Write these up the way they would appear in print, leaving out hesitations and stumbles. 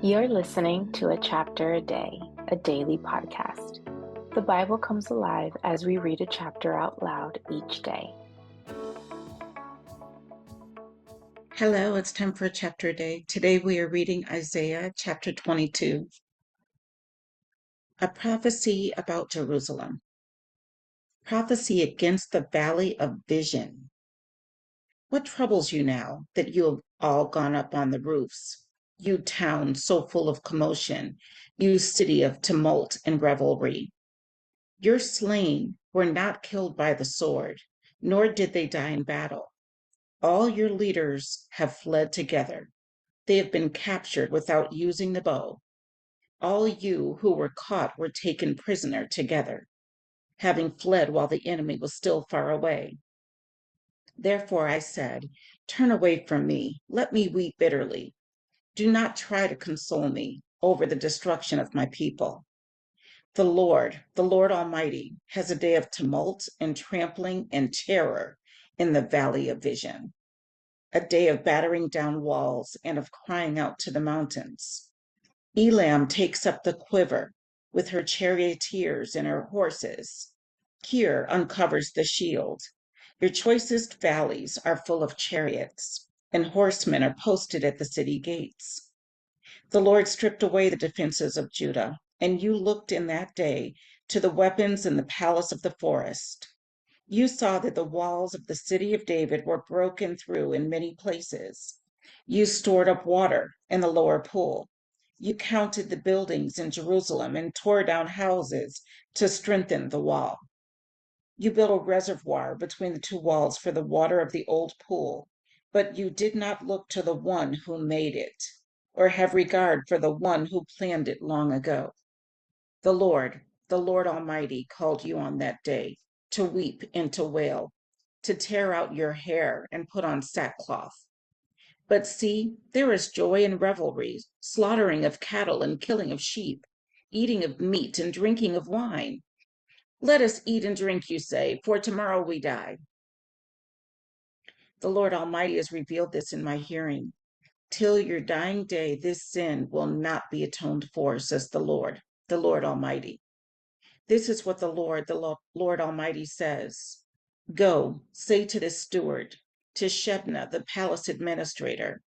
You're listening to A Chapter a Day, a daily podcast. The Bible comes alive as we read a chapter out loud each day. Hello, it's time for a chapter a day. Today we are reading Isaiah chapter 22, a prophecy about Jerusalem. Prophecy against the valley of vision. What troubles you now that you have all gone up on the roofs? You town so full of commotion, you city of tumult and revelry. Your slain were not killed by the sword, nor did they die in battle. All your leaders have fled together. They have been captured without using the bow. All you who were caught were taken prisoner together, having fled while the enemy was still far away. Therefore I said, turn away from me, let me weep bitterly. Do not try to console me over the destruction of my people. The Lord Almighty, has a day of tumult and trampling and terror in the valley of vision, a day of battering down walls and of crying out to the mountains. Elam takes up the quiver with her charioteers and her horses. Kir uncovers the shield. Your choicest valleys are full of chariots, and horsemen are posted at the city gates. The Lord stripped away the defenses of Judah, and you looked in that day to the weapons in the palace of the forest. You saw that the walls of the city of David were broken through in many places. You stored up water in the lower pool. You counted the buildings in Jerusalem and tore down houses to strengthen the wall. You built a reservoir between the two walls for the water of the old pool, but you did not look to the one who made it, or have regard for the one who planned it long ago. The Lord Almighty, called you on that day to weep and to wail, to tear out your hair and put on sackcloth. But see, there is joy and revelry, slaughtering of cattle and killing of sheep, eating of meat and drinking of wine. Let us eat and drink, you say, for tomorrow we die. The Lord Almighty has revealed this in my hearing. Till your dying day, this sin will not be atoned for, says the Lord Almighty. This is what the Lord Almighty says. Go, say to this steward, to Shebna, the palace administrator,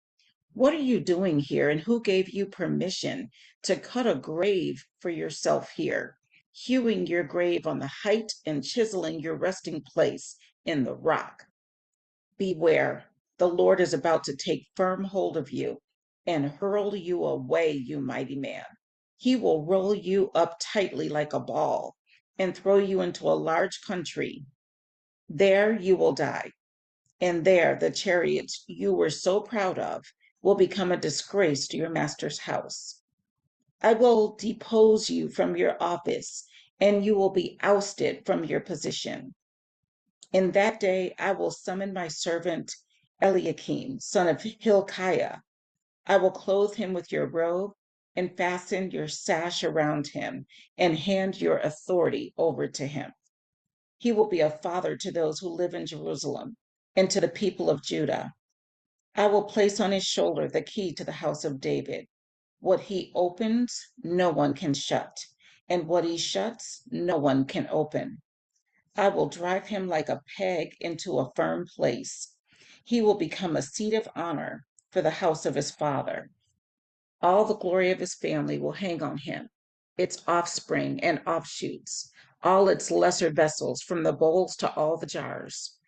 what are you doing here, and who gave you permission to cut a grave for yourself here, hewing your grave on the height and chiseling your resting place in the rock? Beware, the Lord is about to take firm hold of you and hurl you away, you mighty man. He will roll you up tightly like a ball and throw you into a large country. There you will die, and there the chariots you were so proud of will become a disgrace to your master's house. I will depose you from your office, and you will be ousted from your position. In that day I will summon my servant Eliakim, son of Hilkiah. I will clothe him with your robe and fasten your sash around him and hand your authority over to him. He will be a father to those who live in Jerusalem and to the people of Judah. I will place on his shoulder the key to the house of David. What he opens, no one can shut, and what he shuts, no one can open. I will drive him like a peg into a firm place. He will become a seat of honor for the house of his father. All the glory of his family will hang on him, its offspring and offshoots, all its lesser vessels, from the bowls to all the jars.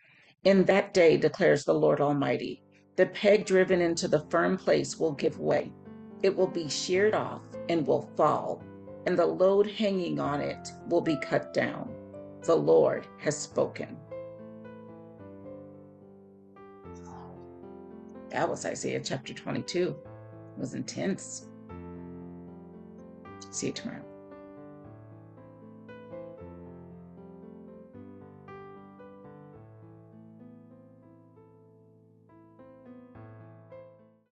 In that day, declares the Lord Almighty, the peg driven into the firm place will give way. It will be sheared off and will fall, and the load hanging on it will be cut down. The Lord has spoken. That was Isaiah chapter 22. It was intense. See you tomorrow.